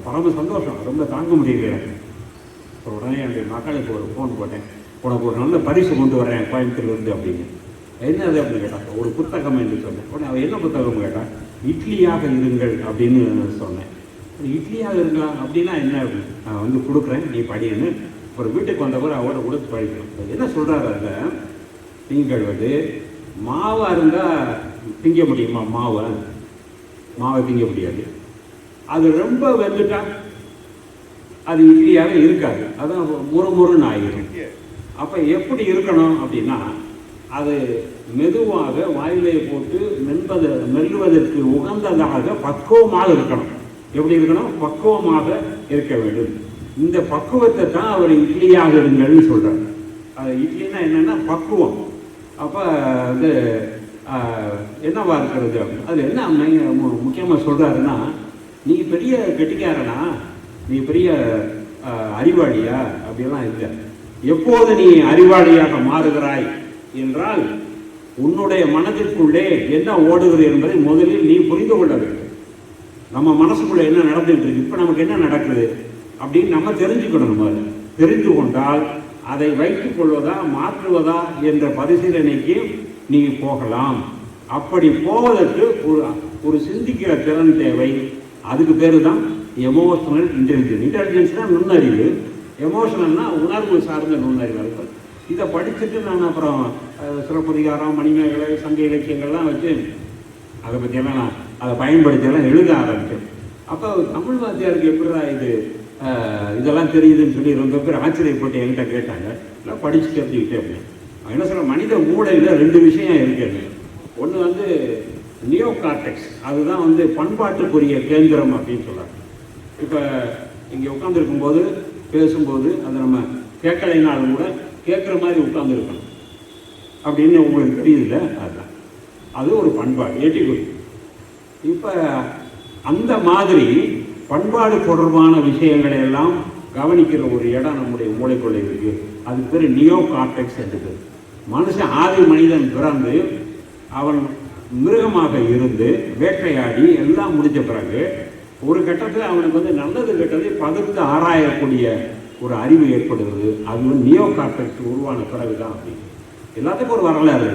பரம சந்தோஷம், ரொம்ப தாங்க முடியல எனக்கு. இப்போ உடனே என்னுடைய மகளுக்கு ஒரு ஃபோன் போட்டேன், உனக்கு ஒரு நல்ல பரிசு கொண்டு வரேன் கோயம்புத்தூர்லேருந்து அப்படின்னு. என்னது அப்படின்னு கேட்டாங்க. ஒரு புத்தகம் என்று சொன்னேன். உடனே அவள் என்ன புத்தகம் கேட்டால், இட்லியாக இருங்கள் அப்படின்னு சொன்னேன். இட்லியாக இருக்கலாம் அப்படின்னா என்ன அப்படின்னு, நான் வந்து கொடுக்குறேன் நீ படின்னு. ஒரு வீட்டுக்கு வந்தவர் அவரை கொடுத்து படிக்கணும். என்ன சொல்கிறாரு அதில், நீங்கள் வந்து மாவாக இருந்தால் திங்க முடியுமா? மாவை திங்க முடியாது. அது ரொம்ப வெந்துட்டா அது இட்லியாக இருக்காது, அதான் முறுமுறுன்னு ஆகிடும். அப்போ எப்படி இருக்கணும் அப்படின்னா, அது மெதுவாக வாயிலே போட்டு மெல்லுவதற்கு உகந்ததாக பக்குவமாக இருக்கணும். எப்படி இருக்கணும்? பக்குவமாக இருக்க வேண்டும். இந்த பக்குவத்தை தான் அவர் இட்லியாக இருங்கள்னு சொல்கிறார். அது இட்லின்னா என்னென்னா பக்குவம். அப்போ அது என்னவா இருக்கிறது அப்படின்னு அது என்ன முக்கியமாக சொல்கிறாருன்னா, நீ பெரிய கெட்டிக்காரனா, நீ பெரிய அறிவாளியா அப்படிலாம் இல்லை. எப்போது நீ அறிவாளியாக மாறுகிறாய் என்றால், உன்னுடைய மனதிற்குள்ளே என்ன ஓடுகிறது என்பதை முதலில் நீ புரிந்து கொள்ள வேண்டும். நம்ம மனசுக்குள்ளே என்ன நடந்துகிட்டு இருக்கு, இப்போ நமக்கு என்ன நடக்குது அப்படின்னு நம்ம தெரிஞ்சுக்கணும். முதல்ல தெரிந்து கொண்டால் அதை வைத்துக் கொள்வதா மாற்றுவதா என்ற பரிசீலனைக்கு நீ போகலாம். அப்படி போவதற்கு ஒரு சிந்திக்கிற திறன் தேவை. அதுக்கு பேர் தான் எமோஷனல் இன்டெலிஜென்ஸ். இன்டெலிஜென்ஸ்னா நுண்ணறிவு, எமோஷனல்னா உணர்வு சார்ந்த நுண்ணறிவு. இதை படிச்சுட்டு நான் அப்புறம் சிலப்பதிகாரம், மணிமேகலை, சங்க இலக்கியங்கள்லாம் வச்சு அதை பற்றியெல்லாம் நான் அதை பயன்படுத்தியெல்லாம் எழுத ஆரம்பித்தேன். அப்போ தமிழ் வாத்தியாருக்கு எப்படிடா இதெல்லாம் தெரியுதுன்னு சொல்லி ரொம்ப பேர் ஆச்சரியப்பட்டு என்கிட்ட கேட்டாங்க. எல்லாம் படித்து தெரிஞ்சுக்கிட்டே அப்படின்னு. என்ன சொல்ல, மனித மூளையில் 2 விஷயம் இருக்குது. ஒன்று வந்து நியோ கார்டெக்ஸ், அதுதான் வந்து பண்பாட்டுக்குரிய கேந்திரம் அப்படின்னு சொல்கிறாங்க. இப்போ இங்கே உட்காந்துருக்கும்போது பேசும்போது அதை நம்ம கேட்கலைனாலும் கூட கேட்குற மாதிரி உட்காந்துருக்கணும் அப்படின்னு உங்களுக்கு தெரியுதுல்ல, அதுதான் அது ஒரு பண்பாடு, ஏட்டிக்குடி. இப்போ அந்த மாதிரி பண்பாடு தொடர்பான விஷயங்களை எல்லாம் கவனிக்கிற ஒரு இடம் நம்முடைய மூளைக்குள்ளே இருக்குது. அதுக்கு பேர் நியோ கார்டெக்ஸ் என்று. மனுஷன் ஆதி மனிதன் பிறந்து அவன் மிருகமாக இருந்து வேட்டையாடி எல்லாம் முடிஞ்ச பிறகு ஒரு கட்டத்தில் அவனுக்கு வந்து நல்லது கெட்டதை பகிர்ந்து ஆராயக்கூடிய ஒரு அறிவு ஏற்படுகிறது. அது வந்து நியோ கார்டெக்ஸ் உருவான பிறகு தான். அப்படி எல்லாத்துக்கும் ஒரு வரலாறு.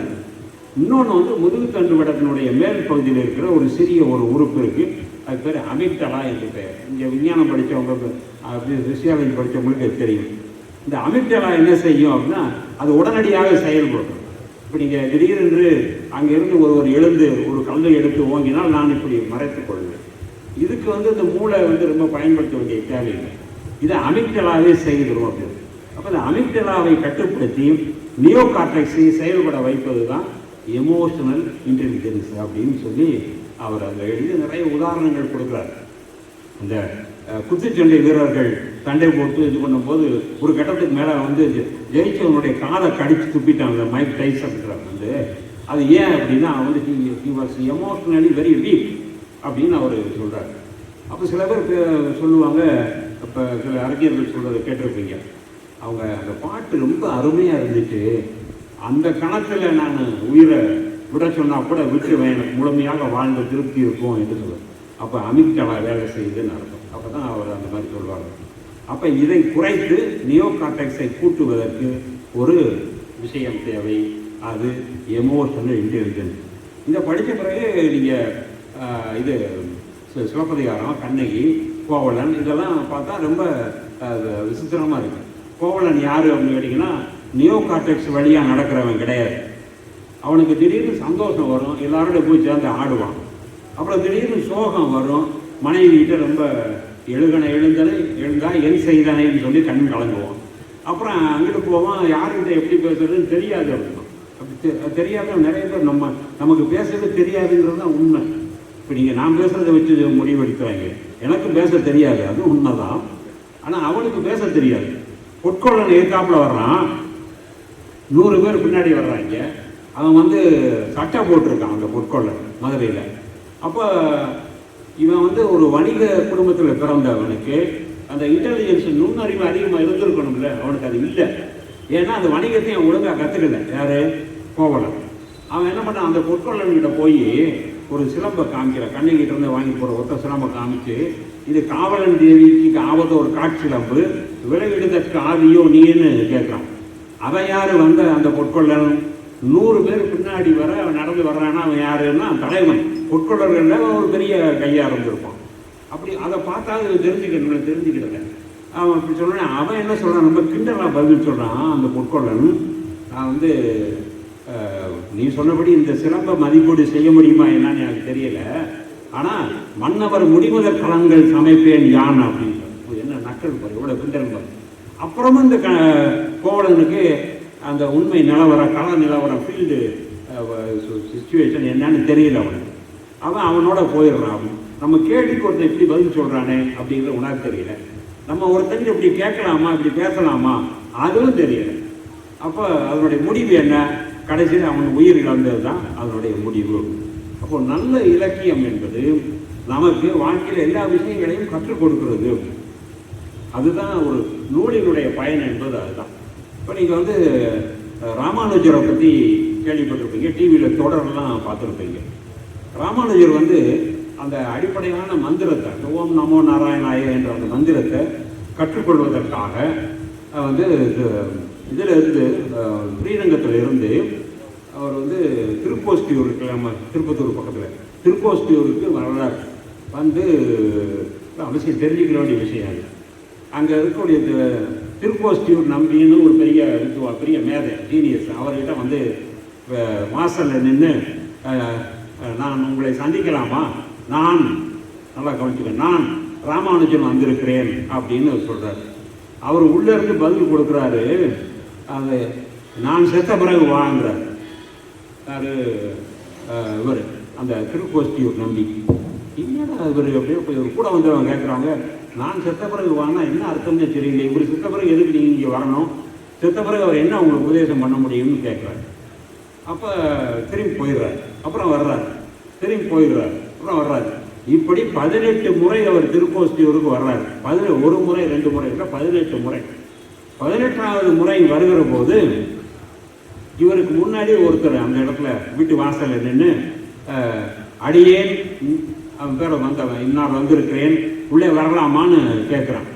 இன்னொன்று வந்து முதுகுத்தண்டு வடத்தினுடைய மேல் பகுதியில் இருக்கிற ஒரு சிறிய ஒரு உறுப்பு இருக்குது. அது பேர் அமிக்டலா என்று பெயர். இங்கே விஞ்ஞானம் படித்தவங்க, பிசியாலஜி படித்தவங்களுக்கு தெரியும். இந்த அமிக்டலா என்ன செய்யும் அப்படின்னா, அது உடனடியாக செயல்படும். இப்போ நீங்கள் திடீரென்று அங்கேருந்து ஒரு எழுந்து ஒரு கல்லை எடுத்து ஓங்கினால் நான் இப்படி மறைத்துக் கொள்வேன். இதுக்கு வந்து இந்த மூளை வந்து ரொம்ப பயன்படுத்த வேண்டிய தேவையில்லை. இதை அமிக்டலாவே செய்திடும் அப்படின்னு. அப்போ இந்த அமிக்டலாவை கட்டுப்படுத்தி நியோ கார்டெக்ஸை செயல்பட வைப்பது தான் எமோஷனல் இன்டெலிஜென்ஸ் அப்படின்னு சொல்லி அவர் அதில் எழுதி நிறைய உதாரணங்கள் கொடுக்குறார். இந்த குத்துச்சண்டை வீரர்கள் சண்டை போட்டு இது பண்ணும்போது ஒரு கட்டத்துக்கு மேலே வந்து ஜெயிச்சவனுடைய காலை கடிச்சு துப்பிட்டான் அந்த மைக் டைசன் வந்து. அது ஏன் அப்படின்னா வந்து he was emotionally very weak அப்படின்னு அவர் சொல்கிறார். அப்போ சில பேர் சொல்லுவாங்க, இப்போ சில அறிஞர்கள் சொல்கிறத கேட்டிருப்பீங்க, அவங்க அந்த பாட்டு ரொம்ப அருமையாக இருந்துச்சு, அந்த கணத்தில் நான் உயிரை விட சொன்னால் கூட விட்டுருவேன், எனக்கு முழுமையாக வாழ்ந்த திருப்தி இருக்கும் என்று சொல்லுவார். அப்போ அமிக்டலா வேலை செய்யுதுன்னு அர்த்தம். அப்போ தான் அவர் அந்த மாதிரி சொல்வார். அப்போ இதை குறைத்து நியோ கார்டெக்ஸை கூட்டுவதற்கு ஒரு விஷயம் தேவை, அது எமோஷனல் இன்டெலிஜென்ஸ். இதை படித்த பிறகு நீங்கள் இது சிலப்பதிகாரம், கண்ணகி, கோவலன் இதெல்லாம் பார்த்தா ரொம்ப விசித்திரமாக இருக்குது. கோவலன் யார் அப்படின்னு கேட்டிங்கன்னா, நியோ கார்டெக்ஸ் வழியாக நடக்கிறவன் கிடையாது. அவனுக்கு திடீர்னு சந்தோஷம் வரும், எல்லாரோட போய் சேர்ந்து ஆடுவான். அப்புறம் திடீர்னு சோகம் வரும், மனைவிகிட்ட ரொம்ப எழுந்தா என் செய்தானேன்னு சொல்லி கண் கலங்குவான். அப்புறம் அங்கிட்டு போவான், யாருக்கிட்ட எப்படி பேசுறதுன்னு தெரியாது அப்படின்னா. அப்படி தெரியாத நிறைய பேர் நமக்கு பேசுறது தெரியாதுங்கிறது தான் உண்மை. இப்போ நீங்கள் நான் பேசுகிறத வச்சு முடிவெடுக்கிறாங்க. எனக்கு பேச தெரியாது, அது உண்மை தான். ஆனால் அவனுக்கு பேச தெரியாது. பொற்கொள்ளன் எதிர்த்தாப்புல வர்றான், 100 பேர் பின்னாடி வர்றாங்க. அவன் வந்து சட்டை போட்டிருக்கான் அந்த பொற்கொள்ளன் மதுரையில். அப்போ இவன் வந்து ஒரு வணிக குடும்பத்தில் பிறந்தவனுக்கு அந்த இன்டெலிஜென்ஸ் நுண்ணறிவு அதிகமாக இருந்திருக்கணும்ல, அவனுக்கு அது இல்லை. ஏன்னா அந்த வணிகத்தையும் ஒழுங்காக கற்றுக்கல. யார்? கோவலன். அவன் என்ன பண்ணான், அந்த பொற்கொள்ளன்கிட்ட போய் ஒரு சிலம்பை காமிக்கிறான். கண்ணகிட்ட இருந்து வாங்கி போகிற ஒருத்த சிலம்பை காமிச்சு, இது காவலன் தேவிக்கு ஆபத்த ஒரு காட்சிலம்பு, விலகிடுதற்கு ஆதியோ நீன்னு கேட்குறான். அவன் யார் வந்த அந்த பொற்கொள்ளன்? 100 பேர் பின்னாடி வர அவன் நடந்து வர்றான்னா அவன் யாருன்னா தலைவன். பொற்கொள்ளர்கள் ஒரு பெரிய கையாக இருந்திருப்பான். அப்படி அதை பார்த்தா அது தெரிஞ்சுக்கிட்டல. அவன் அப்படி சொல்கிறான். அவன் என்ன சொல்கிறான், ரொம்ப கிண்டலாக பதில் சொல்கிறான் அந்த பொற்கொள்ளன். நான் வந்து நீ சொன்னபடி இந்த சிலம்ப மதிப்பீடு செய்ய முடியுமா என்னன்னு எனக்கு தெரியல, ஆனால் மன்னவர் முடிமுதற் களங்கள் சமைப்பேன் யான் அப்படின்னு. என்ன நக்கல் பாரு, இவ்வளோ கிண்டல் பாரு. அப்புறமும் இந்த கோவலனுக்கு அந்த உண்மை நிலவரம், கள நிலவரம், ஃபீல்டு சிச்சுவேஷன் என்னன்னு தெரியல அவனுக்கு. அவனோட போயிடுறான். நம்ம கேள்விக்கு ஒருத்தர் இப்படி பதில் சொல்கிறானே அப்படிங்கிற உனக்கு தெரியல. நம்ம ஒருத்தங்க இப்படி கேட்கலாமா, இப்படி பேசலாமா, அதுவும் தெரியல. அப்போ அதனுடைய முடிவு என்ன? கடைசியில் அவன் உயிர் இழந்தது தான் அதனுடைய முடிவு. அப்போ நல்ல இலக்கியம் என்பது நமக்கு வாழ்க்கையில் எல்லா விஷயங்களையும் கற்றுக் கொடுக்கிறது. அதுதான் ஒரு நூலினுடைய பயன் என்பது அதுதான். இப்போ நீங்கள் வந்து ராமானுஜரை பற்றி கேள்விப்பட்டிருப்பீங்க, டிவியில் தொடரெல்லாம் பார்த்துருப்பீங்க. ராமானுஜர் வந்து அந்த அடிப்படையான மந்திரத்தை, ஓம் நமோ நாராயணாய என்ற அந்த மந்திரத்தை கற்றுக்கொள்வதற்காக வந்து இதில் இருந்து ஸ்ரீரங்கத்தில் இருந்து அவர் வந்து திருக்கோஷ்டியூருக்கு, நம்ம திருப்பத்தூர் பக்கத்தில் திருக்கோஷ்டியூருக்கு வர்றார். வந்து அவசியம் தெரிஞ்சுக்கிற வேண்டிய விஷயம் அது. அங்கே இருக்கக்கூடிய திருக்கோஷ்டியூர் நம்பின்னு ஒரு பெரிய மேதை, ஜீனியஸ். அவர்கிட்ட வந்து வாசலில் நின்று நான் உங்களை சந்திக்கலாமா, நான் நல்லா கவனிச்சுக்கேன், நான் ராமானுஜன் வந்திருக்கிறேன் அப்படின்னு சொல்கிறார். அவர் உள்ளேருந்து பதில் கொடுக்குறாரு, அது நான் செத்த பிறகு வாங்குறார். அது இவர் அந்த திருக்கோஷ்டியூர் நம்பி. என்னடா இவர் அப்படியே இவர் கூட வந்து அவங்க கேட்குறாங்க, நான் செத்த பிறகு வாங்கினா என்ன அர்த்தம்னு தெரியல, இவர் செத்த பிறகு எதுக்கு நீங்கள் இங்கே வரணும், செத்த பிறகு அவர் என்ன உங்களுக்கு உபதேசம் பண்ண முடியும்னு கேட்குறாரு. அப்போ திரும்பி போயிடுறாரு, அப்புறம் வர்றாரு, திரும்பி போயிடுறாரு, அப்புறம் வர்றாரு. இப்படி 18 முறை அவர் திருக்கோஷ்டியூருக்கு வர்றாரு. 1 முறை 2 முறை இல்லை, 18 முறை. 18வது முறை வருகிற போது இவருக்கு முன்னாடி ஒருத்தர் அந்த இடத்துல வீட்டு வாசலில் நின்று அடியேன், அவன் பேரை வந்தவன், இன்னார் வந்திருக்கிறேன், உள்ளே வரலாமான்னு கேட்குறான்.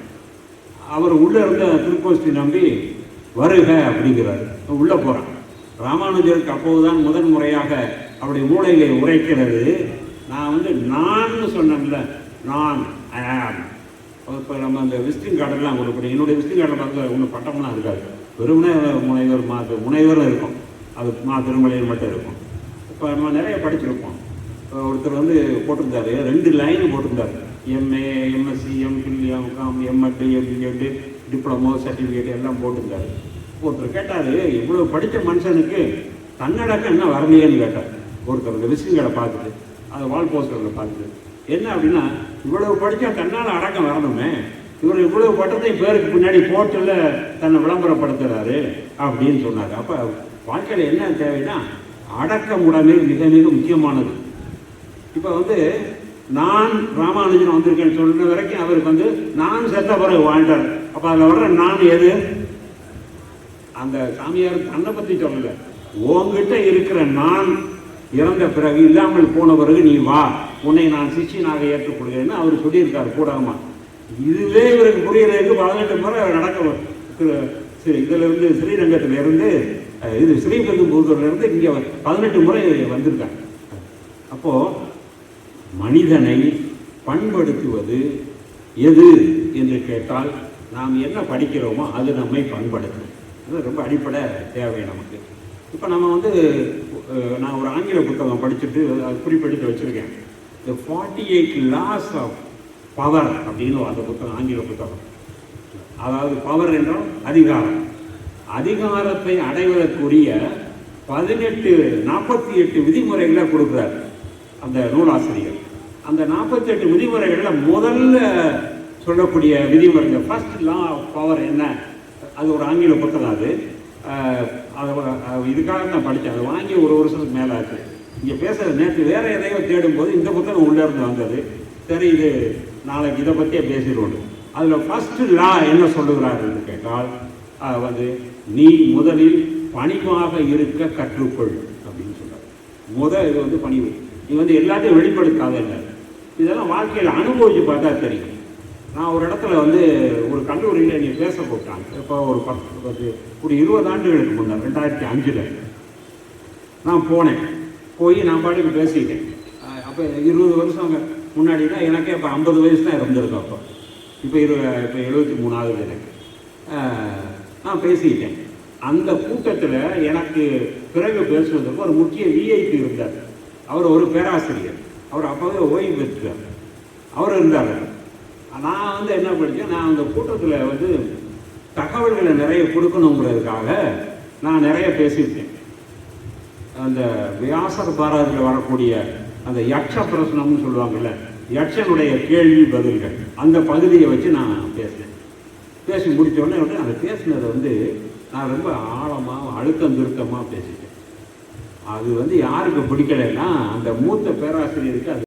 அவர் உள்ளே இருந்த திருக்கோஷ்டி நம்பி வருக அப்படிங்கிறாரு. உள்ளே போகிறான். ராமானுஜருக்கு அப்போதுதான் முதன் முறையாக அப்படி மூளையிலே உரைக்கிறது. நான் வந்து நான் சொன்னேன்ல, நான் இப்போ நம்ம அந்த விசிட்டிங் கார்டெல்லாம் கொடுப்போம். என்னுடைய விசிட்டிங் கார்டில் பார்த்து ஒன்றும் பட்டம்லாம் இருக்காது, வெறுமனே முனைவர் இருக்கும், அது திருமலையில் மட்டும் இருக்கும். இப்போ நம்ம நிறைய படிச்சிருப்போம். ஒருத்தர் வந்து போட்டிருந்தாரு, 2 லைன் போட்டிருந்தார், MA, MSc, MPhil, MCom, MEd, MEd, diploma certificate எல்லாம் போட்டிருந்தாரு. ஒருத்தர் கேட்டார், இவ்வளோ படித்த மனுஷனுக்கு தன்னடக்கம் என்ன வரலையேன்னு கேட்டார். ஒருத்தர் இந்த விசிட்டிங் கார்டை பார்த்துட்டு, அந்த வால் போஸ்டரில் பார்த்துட்டு, என்ன அப்படின்னா, இவ்வளவு படித்தா தன்னால் அடக்கம் வரணுமே, இவர் இவ்வளவு பட்டத்தை பேருக்கு பின்னாடி போட்டில் தன்னை விளம்பரப்படுத்துகிறாரு அப்படின்னு சொன்னார். அப்போ வாழ்க்கையில் என்ன தேவைன்னா அடக்கமுடைமை மிக மிக முக்கியமானது. இப்போ வந்து நான் ராமானுஜன் வந்திருக்கேன்னு சொன்ன வரைக்கும் அவருக்கு வந்து நான் செத்த பிறகு வாழ்ந்தார். அப்போ அதில் வர்ற நான் எது? அந்த சாமியார் தன்னை பற்றி சொல்லலை, உங்ககிட்ட இருக்கிற நான் இறந்த பிறகு, இல்லாமல் போன பிறகு நீ வா, உன்னை நான் சிஷ்யனாக ஏற்றுக்கொள்கிறேன்னு அவர் சொல்லியிருக்கார் கூடாமா. இதுவே இவருக்கு புரியறதுக்கு 18 முறை நடக்க இதிலிருந்து ஸ்ரீரங்கத்திலிருந்து இது ஸ்ரீபெரும்புதூர்லேருந்து இங்கே 18 முறை வந்திருக்காங்க. அப்போது மனிதனை பண்படுத்துவது எது என்று கேட்டால் நாம் என்ன படிக்கிறோமோ அது நம்மை பண்படுத்தும். அது ரொம்ப அடிப்படை தேவை நமக்கு. இப்போ நம்ம வந்து நான் ஒரு ஆங்கில புத்தகம் படிச்சுட்டு அது குறிப்பெடுத்து வச்சுருக்கேன், The 48 Laws of Power அப்படின்னு அந்த புத்தகம், ஆங்கில புத்தகம். அதாவது பவர் என்றால் அதிகாரம், அதிகாரத்தை அடைவதற்குரிய 48 விதிமுறைகளை கொடுக்குறார் அந்த நூலாசிரியர். அந்த 48 விதிமுறைகளில் முதல்ல சொல்லக்கூடிய விதிமுறை, ஃபர்ஸ்ட் லா ஆஃப் பவர் என்ன, அது ஒரு ஆங்கில புத்தகம். அது இதுக்காக நான் படித்தேன். அதை வாங்கி ஒரு வருஷத்துக்கு மேலே ஆச்சு. இங்கே பேசுகிற நேற்று வேறு எதையோ தேடும்போது இந்த புத்தகம் உள்ளேருந்து வந்தது. சரி, இது நாளைக்கு இதை பற்றியே பேசிடுவோம். அதில் ஃபஸ்ட்டு லா என்ன சொல்லுகிறார் என்று கேட்டால் வந்து நீ முதலில் பணிவாக இருக்க கற்றுக்கொள் அப்படின்னு சொல்கிறார். இது வந்து பணிவு. நீ வந்து எல்லாத்தையும் வெளிப்படுத்தாத இல்லை, இதெல்லாம் வாழ்க்கையில் அனுபவித்து பார்த்தா தெரியும். நான் ஒரு இடத்துல வந்து ஒரு கல்லூரியில் என்னை பேச கூப்பிட்டாங்க. இப்போ ஒரு 20 ஆண்டுகளுக்கு முன்னாடி 2005 நான் போனேன். போய் நான் பாட்டுக்கு பேசிட்டேன். அப்போ 20 வருஷம் முன்னாடினா எனக்கே இப்போ 50 வயசு தான் இருந்திருக்கும். அப்போ இப்போ 73 ஆகுது எனக்கு. நான் பேசிட்டேன். அந்த கூட்டத்தில் எனக்கு பிறகு பேசுவதற்கு ஒரு முக்கிய விஐபி இருந்தார். அவர் ஒரு பேராசிரியர். அவர் அப்போவே ஓய்வு பெற்றுட்டார். அவர் இருந்தார். நான் வந்து என்ன படித்தேன், நான் அந்த கூட்டத்தில் வந்து தகவல்களை நிறைய கொடுக்கணுங்கிறதுக்காக நான் நிறைய பேசியிருக்கேன். அந்த வியாசர் பாரதியில் வரக்கூடிய அந்த யக்ஷ பிரசனம்னு சொல்லுவாங்கள்ல, யக்ஷனுடைய கேள்வி பதில்கள், அந்த பகுதியை வச்சு நான் பேசினேன். பேசி முடித்த உடனே அந்த பேசினதை வந்து நான் ரொம்ப ஆழமாக அழுத்தம் திருத்தமாக பேசிட்டேன். அது வந்து யாருக்கு பிடிக்கலைன்னா அந்த மூத்த பேராசிரியருக்கு அது